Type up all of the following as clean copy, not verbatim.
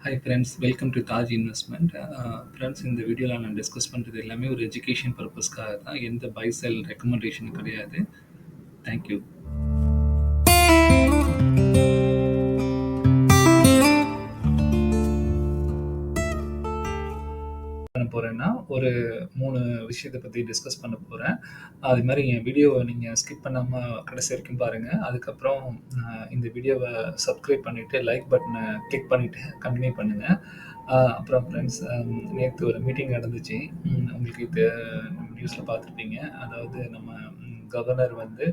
Hi friends, welcome to Taj investment. Friends, இந்த வீடியோவில் நான் டிஸ்கஸ் பண்ணுறது எல்லாமே ஒரு எஜுகேஷன் பர்பஸ்க்காக தான். எந்த பை செல் ரெக்கமெண்டேஷன் கிடையாது. தேங்க்யூ. பண்ண போகிறேன்னா ஒரு 3 விஷயத்தை பற்றி டிஸ்கஸ் பண்ண போகிறேன். அது மாதிரி என் வீடியோவை நீங்கள் ஸ்கிப் பண்ணாமல் கடைசி வரைக்கும் பாருங்கள். அதுக்கப்புறம் இந்த வீடியோவை சப்ஸ்கிரைப் பண்ணிவிட்டு லைக் பட்டனை கிளிக் பண்ணிவிட்டு கண்டினியூ பண்ணுங்கள். அப்புறம் ஃப்ரெண்ட்ஸ், நேற்று ஒரு மீட்டிங் நடந்துச்சு. உங்களுக்கு இது நியூஸில் பார்த்துருப்பீங்க. அதாவது நம்ம கவர்னர் வந்து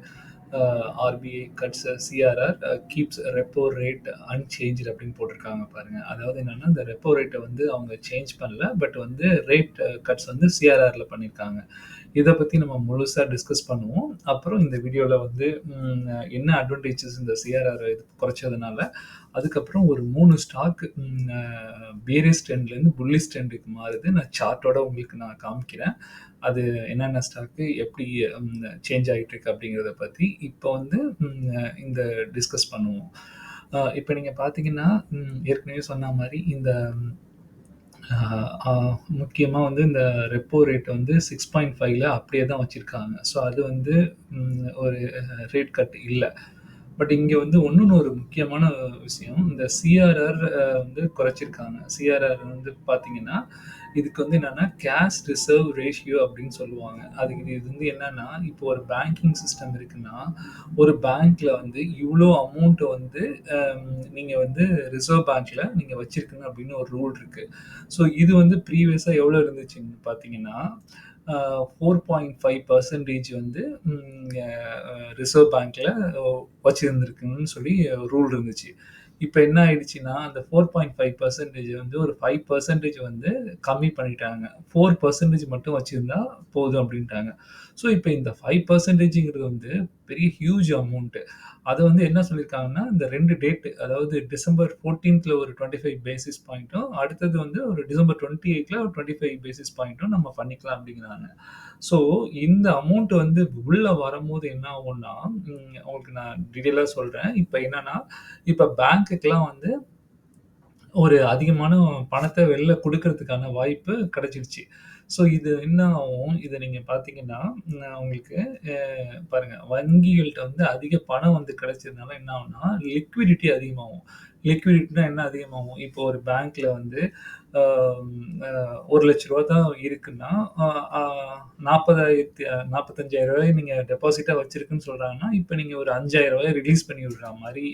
RBI cuts CRR keeps repo rate unchanged அப்படின்னு போட்டிருக்காங்க பாருங்க. அதாவது என்னன்னா, இந்த ரெப்போ ரேட்டை வந்து அவங்க சேஞ்ச் பண்ணல, பட் வந்து ரேட் கட்ஸ் வந்து சிஆர்ஆர்ல பண்ணியிருக்காங்க. இதை பற்றி நம்ம முழுசாக டிஸ்கஸ் பண்ணுவோம். அப்புறம் இந்த வீடியோவில் வந்து என்ன அட்வான்டேஜஸ் இந்த சிஆர்ஆர் இது குறைச்சதுனால, அதுக்கப்புறம் ஒரு 3 ஸ்டாக் பேரிஸ் ட்ரெண்ட்லேருந்து புல்லிஷ் ட்ரெண்டுக்கு மாறுது. நான் சார்ட்டோட உங்களுக்கு நான் காமிக்கிறேன். அது என்னென்ன ஸ்டாக்கு எப்படி சேஞ்ச் ஆகிட்டு இருக்கு அப்படிங்கிறத பற்றி இப்போ வந்து இந்த டிஸ்கஸ் பண்ணுவோம். இப்போ நீங்கள் பார்த்தீங்கன்னா, ஏற்கனவே சொன்ன மாதிரி இந்த முக்கியமாக வந்து இந்த ரெப்போ ரேட் வந்து 6.5ல அப்படியே தான் வச்சுருக்காங்க. ஸோ அது வந்து ஒரு ரேட் கட் இல்லை. பட் இங்கே வந்து இன்னொன்று ஒரு முக்கியமான விஷயம், இந்த சிஆர்ஆர் வந்து குறைச்சிருக்காங்க. சிஆர்ஆர் வந்து பார்த்தீங்கன்னா, இதுக்கு வந்து என்னன்னா கேஷ் ரிசர்வ் ரேஷியோ அப்படின்னு சொல்லுவாங்க. அதுக்கு இது வந்து என்னன்னா, இப்போ ஒரு பேங்கிங் சிஸ்டம் இருக்குன்னா, ஒரு பேங்க்ல வந்து இவ்வளோ அமௌண்ட்டை வந்து நீங்க வந்து ரிசர்வ் பேங்க்ல நீங்க வச்சிருக்கணும் அப்படின்னு ஒரு ரூல் இருக்கு. ஸோ இது வந்து ப்ரீவியஸா எவ்வளோ இருந்துச்சுன்னு பார்த்தீங்கன்னா, 4.5% வந்து ரிசர்வ் பேங்க்ல வச்சிருந்திருக்குன்னு சொல்லி ரூல் இருந்துச்சு. இப்ப என்ன ஆயிடுச்சுன்னா, அந்த 4.5% வந்து ஒரு 5% வந்து கம்மி பண்ணிட்டாங்க. 4% மட்டும் வச்சிருந்தா போதும் அப்படின்ட்டாங்க. ஸோ இப்ப இந்த 5%ங்கிறது வந்து பெரிய ஹியூஜ் அமௌண்ட். அத வந்து என்ன சொல்லியிருக்காங்கன்னா, இந்த 2 டேட், அதாவது டிசம்பர் 14த்ல ஒரு 25 பேசிஸ் பாயிண்ட்டும், அடுத்தது வந்து ஒரு டிசம்பர் 28ல ஒரு 25 பேசிஸ் பாயிண்ட்டும் நம்ம பண்ணிக்கலாம் அப்படிங்கிறாங்க. ஸோ இந்த அமௌண்ட் வந்து உள்ள வரும்போது என்ன ஆகும்னா, உங்களுக்கு நான் டீட்டெயிலா சொல்றேன். இப்ப என்னன்னா, இப்ப பேங்க்குக்குலாம் வந்து ஒரு அதிகமான பணத்த வெளில குடுக்கறதுக்கான வாய்ப்பு கிடைச்சிருச்சு. ஸோ இது என்ன ஆகும், இத நீங்க பார்த்தீங்கன்னா, உங்களுக்கு பாருங்க, வங்கிகள்ட்ட வந்து அதிக பணம் வந்து கிடைச்சதுனால என்ன ஆகும்னா, லிக்விடிட்டி அதிகமாகும். லிக்விடிட்டினா என்ன அதிகமாகும்? இப்போ ஒரு பேங்க்ல வந்து அ அ ரூ. 1,00,000 தான் இருக்குன்னா, அ அ 45,000 நீங்க டெபாசிட்டா வச்சிருக்குன்னு சொல்றாங்கன்னா, இப்ப நீங்க ஒரு ரூ. 5,000 ரிலீஸ் பண்ணி விடுற மாரி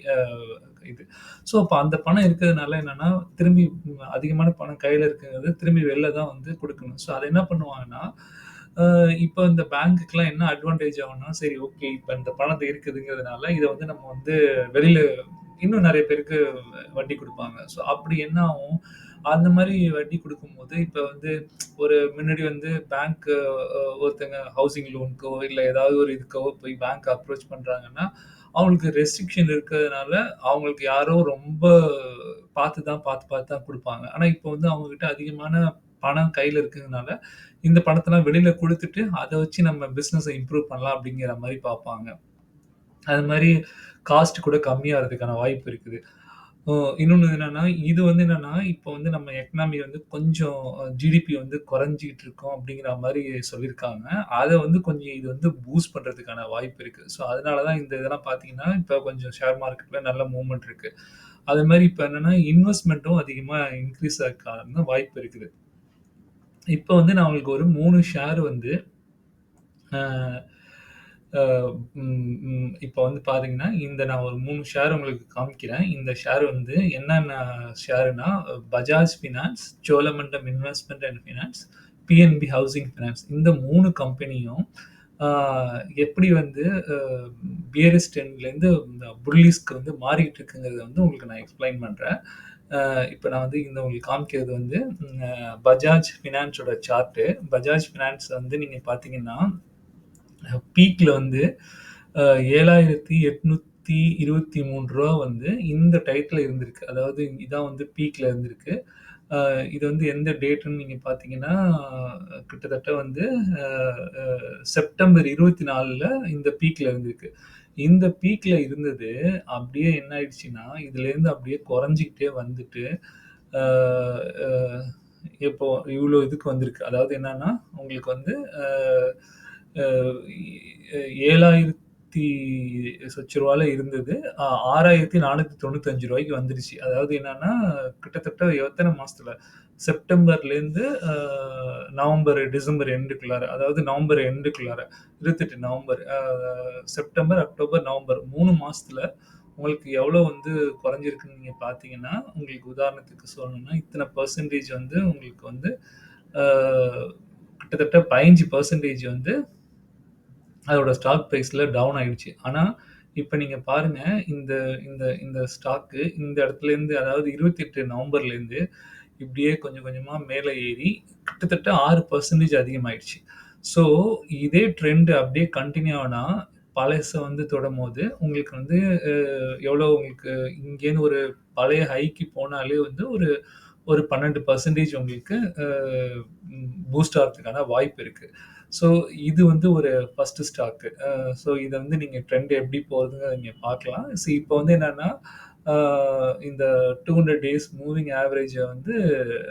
இது. ஸோ, அப்ப அந்த பணம் இருக்கிறதுனால என்னன்னா, திரும்பி அதிகமான பணம் கையில இருக்கிறது திரும்பி வெளில தான் வந்து குடுக்கணும். ஸோ, அத என்ன பண்ணுவாங்கன்னா, இப்ப இந்த பேங்க்குக்குலாம் என்ன அட்வான்டேஜ் ஆகும்னா, சரி, ஓகே, இப்ப இந்த பணம் இருக்குதுங்கிறதுனால, இத வந்து நம்ம வந்து வெளில இன்னும் நெறைய பேருக்கு வட்டி குடுப்பாங்க. ஸோ, அப்படி என்ன ஆகும், அந்த மாரி வட்டி குடுக்கும்போது, இப்ப வந்து ஒரு முன்னாடி வந்து பேங்க் ஒருத்தங்க ஹவுசிங் லோனுக்கோ, இல்ல ஏதாவது ஒரு இதுக்கோ போய் பேங்க் அப்ரோச் பண்றாங்கன்னா, அவங்களுக்கு ரெஸ்ட்ரிக்ஷன் இருக்கிறதுனால, அவங்களுக்கு யாரோ ரொம்ப பார்த்து தான் குடுப்பாங்க. ஆனா, இப்போ வந்து அவங்க கிட்ட அதிகமான பணம் கையில இருக்கிறதுனால, இந்த பணத்தெல்லாம் வெளியில குடுத்துட்டு, அத வச்சு நம்ம பிசினஸ இம்ப்ரூவ் பண்ணலாம் அப்படிங்கிற மாரி பார்ப்பாங்க. அது மாரி காஸ்ட் கூட கம்மியாறதுக்கான வாய்ப்பு இருக்குது. ஓ, இன்னொன்னு என்னன்னா, இது வந்து என்னன்னா, இப்போ வந்து நம்ம எக்கனாமி வந்து கொஞ்சம் ஜிடிபி வந்து குறைஞ்சுகிட்டு இருக்கோம் அப்படிங்கிற மாரி சொல்லியிருக்காங்க. அத வந்து கொஞ்சம் இது வந்து பூஸ்ட் பண்றதுக்கான வாய்ப்பு இருக்கு. ஸோ, அதனால தான் இந்த இதெல்லாம் பார்த்தீங்கன்னா, இப்ப கொஞ்சம் ஷேர் மார்க்கெட்ல நல்ல மூவ்மெண்ட் இருக்கு. அது மாரி இப்ப என்னன்னா, இன்வெஸ்ட்மென்ட்டும் அதிகமா இன்கிரீஸ் ஆகறதுக்கான வாய்ப்பு இருக்குது. இப்ப வந்து நான் உங்களுக்கு ஒரு 3 ஷேர் வந்து அ அ ம் ம் இப்ப வந்து பாத்தீங்கன்னா, இந்த நான் ஒரு 3 ஷேர் உங்களுக்கு காமிக்கிறேன். இந்த ஷேர் வந்து என்னென்ன ஷேர்னா, Bajaj finance, Cholamandalam investment and finance, PNB housing finance. இந்த 3 கம்பெனியும் ஆ எப்படி வந்து அ பியரிஷ் ட்ரெண்ட்லேருந்து இந்த புல்லிஷ்க்கு வந்து மாறிட்டு இருக்குங்கிறத வந்து உங்களுக்கு நான் எக்ஸ்ப்ளைன் பண்றேன். இப்ப நான் வந்து இந்த உங்களுக்கு காமிக்கிறது வந்து பஜாஜ் ஃபினான்ஸோட சார்ட்டு. பஜாஜ் ஃபினான்ஸ் வந்து நீங்க பாத்தீங்கன்னா, பீக்ல வந்து அ ரூ. 7,823 வந்து இந்த டயத்துல இருந்திருக்கு. அதாவது இதான் வந்து பீக்ல இருந்திருக்கு. அ இது வந்து எந்த டேட்ன்னு நீங்க பார்த்தீங்கன்னா, கிட்டத்தட்ட வந்து அ அ செப்டம்பர் 24ல இந்த பீக்ல இருந்திருக்கு. இந்த பீக்ல இருந்தது அப்படியே என்ன ஆயிடுச்சுன்னா, இதுலேருந்து அப்படியே குறைஞ்சுக்கிட்டே வந்துட்டு, அ அ இப்போ இவ்ளோ இதுக்கு வந்திருக்கு. அதாவது என்னன்னா, உங்களுக்கு வந்து அ அ 7,000 சொச்ச ரூவால இருந்தது. அ ரூ. 6,495 வந்துருச்சு. அதாவது என்னன்னா, கிட்டத்தட்ட எத்தன மாசத்துல? செப்டம்பர்லேருந்து நவம்பர், டிசம்பர் எண்டுக்குள்ளார, அதாவது நவம்பர் எண்டுக்குள்ளார 28 நவம்பர், செப்டம்பர், அக்டோபர், நவம்பர் 3 மாசத்துல உங்களுக்கு எவ்வளோ வந்து குறைஞ்சிருக்குன்னு நீங்க பார்த்தீங்கன்னா, உங்களுக்கு உதாரணத்துக்கு சொல்லணும்னா, இத்தன பெர்சென்டேஜ் வந்து உங்களுக்கு வந்து அ கிட்டத்தட்ட 15% வந்து அதோட ஸ்டாக் பிரைஸ்ல டவுன் ஆயிடுச்சு. ஆனா, இப்ப நீங்க பாருங்க, இந்த இந்த இந்த ஸ்டாக்கு இந்த இடத்துலேருந்து, அதாவது 28 நவம்பர்லேருந்து இப்படியே கொஞ்சம் கொஞ்சமா மேல ஏறி கிட்டத்தட்ட 6% அதிகமாயிடுச்சு. ஸோ, இதே ட்ரெண்ட் அப்படியே கன்டின்யூ ஆனா, பழச வந்து தொடும்போது உங்களுக்கு வந்து அ எவ்வளோ உங்களுக்கு இங்கேருந்து ஒரு பழைய ஹைக்கு போனாலே வந்து ஒரு ஒரு 12% உங்களுக்கு அ பூஸ்ட் ஆகுறதுக்கான வாய்ப்பு இருக்கு. ஸோ, இது வந்து ஒரு ஃபர்ஸ்ட் ஸ்டாக்கு. ஸோ, இத வந்து நீங்க ட்ரெண்ட் எப்படி போகுதுன்னு நீங்க பார்க்கலாம். இப்போ வந்து என்னன்னா, ஆ இந்த 200 டேஸ் மூவிங் ஆவரேஜ வந்து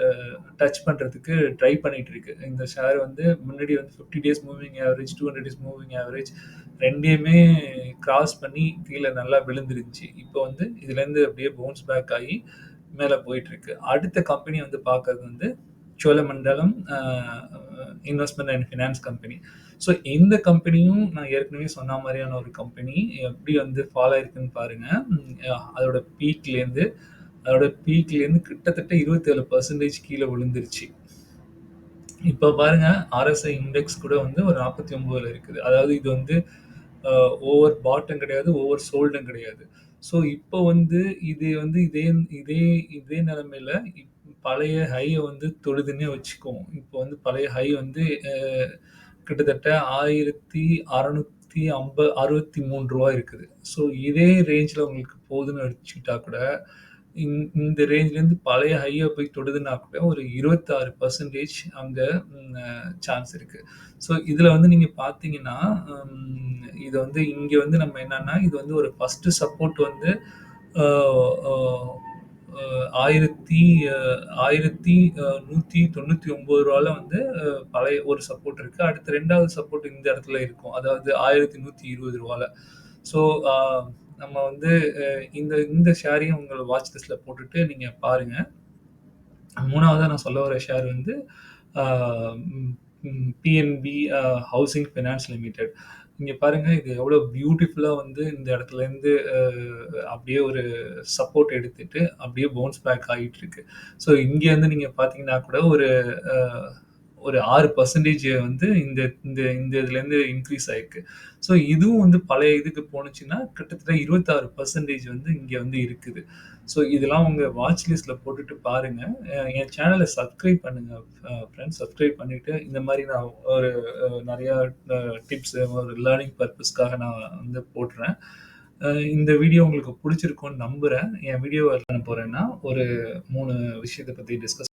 அ டச் பண்றதுக்கு ட்ரை பண்ணிட்டு இருக்கு. இந்த ஷேர் வந்து முன்னாடி வந்து 50 days moving average, 200 days moving average 2யுமே கிராஸ் பண்ணி கீழ நல்லா விழுந்துருந்துச்சு. இப்போ வந்து இதுலேருந்து அப்படியே பவுன்ஸ் பேக் ஆகி மேல போயிட்டுருக்கு. அடுத்த கம்பெனி வந்து பார்க்கறது வந்து Cholamandalam investment and finance company. So இந்த கம்பெனியும் நான் ஏற்கனவே சொன்ன மாரியான ஒரு கம்பெனி. எப்படி வந்து ஃபால் ஆயிருக்குன்னு பாருங்க. அதோட பீக்லேருந்து கிட்டத்தட்ட 27% கீழ விழுந்துருச்சு. இப்ப பாருங்க, ஆர்எஸ்ஐ இண்டெக்ஸ் கூட வந்து ஒரு 49ல இருக்குது. அதாவது இது வந்து அ ஓவர் பாட்டும் கிடையாது, ஓவர் சோல்டும் கிடையாது. ஸோ இப்போ வந்து இது வந்து இதே இதே இதே நிலைமையில பழைய ஹைய வந்து தொடுதுன்னே வச்சுக்குவோம். இப்போ வந்து பழைய ஹை வந்து அ கிட்டத்தட்ட ரூ. 1663 இருக்குது. ஸோ இதே ரேஞ்ச்ல உங்களுக்கு போகுதுன்னு வச்சுக்கிட்டா கூட, இந்த ரேஞ்ச்லேருந்து பழைய ஹைய போய் தொடுதுன்னா கூட ஒரு 26% அங்க ம் அ சான்ஸ் இருக்கு. ஸோ இதுல வந்து நீங்க பார்த்தீங்கன்னா, இது வந்து இங்க வந்து நம்ம என்னன்னா, இது வந்து ஒரு ஃபர்ஸ்ட் சப்போர்ட் வந்து அ அ அ ஆயிரத்தி அ 1199 வந்து பழைய ஒரு சப்போர்ட் இருக்கு. அடுத்து 2வது சப்போர்ட் இந்த இடத்துல இருக்கும். அதாவது ரூ. 1120. ஸோ அ நம்ம வந்து இந்த இந்த ஷேரையும் உங்க வாட்ச் லிஸ்ட்ல போட்டுட்டு நீங்க பாருங்க. 3வதா நான் சொல்ல வர ஷேர் வந்து ஆ ம் ம் பிஎன்பி ஹவுசிங் ஃபைனான்ஸ் லிமிடெட். இங்க பாருங்க, இது எவ்வளோ பியூட்டிஃபுல்லா வந்து இந்த இடத்துலேருந்து அப்படியே ஒரு சப்போர்ட் எடுத்துட்டு, அப்படியே பவுன்ஸ் பேக் ஆகிட்டு இருக்கு. ஸோ இங்கேருந்து நீங்க பார்த்தீங்கன்னா கூட ஒரு அ ஒரு 6% வந்து இந்த இந்த இந்த இதுலேருந்து இன்க்ரீஸ் ஆயிருக்கு. ஸோ இதுவும் வந்து பழைய இதுக்கு போணுச்சுன்னா, கிட்டத்தட்ட 26% வந்து இங்க வந்து இருக்குது. ஸோ இதெல்லாம் உங்க வாட்ச் லிஸ்ட்ல போட்டுட்டு பாருங்க. என் சேனல சப்ஸ்கிரைப் பண்ணுங்க ஃபிரெண்ட்ஸ். சப்ஸ்கிரைப் பண்ணிட்டு இந்த மாரி நான் ஒரு நெறையா அ டிப்ஸ் ஒரு லேர்னிங் பர்ப்பஸ்க்காக நான் வந்து போடுறேன். இந்த வீடியோ உங்களுக்கு புடிச்சிருக்கும்னு நம்புறேன். என் வீடியோவ என்ன பண்ண போறேன்னா, ஒரு 3 விஷயத்த பத்தி டிஸ்கஸ்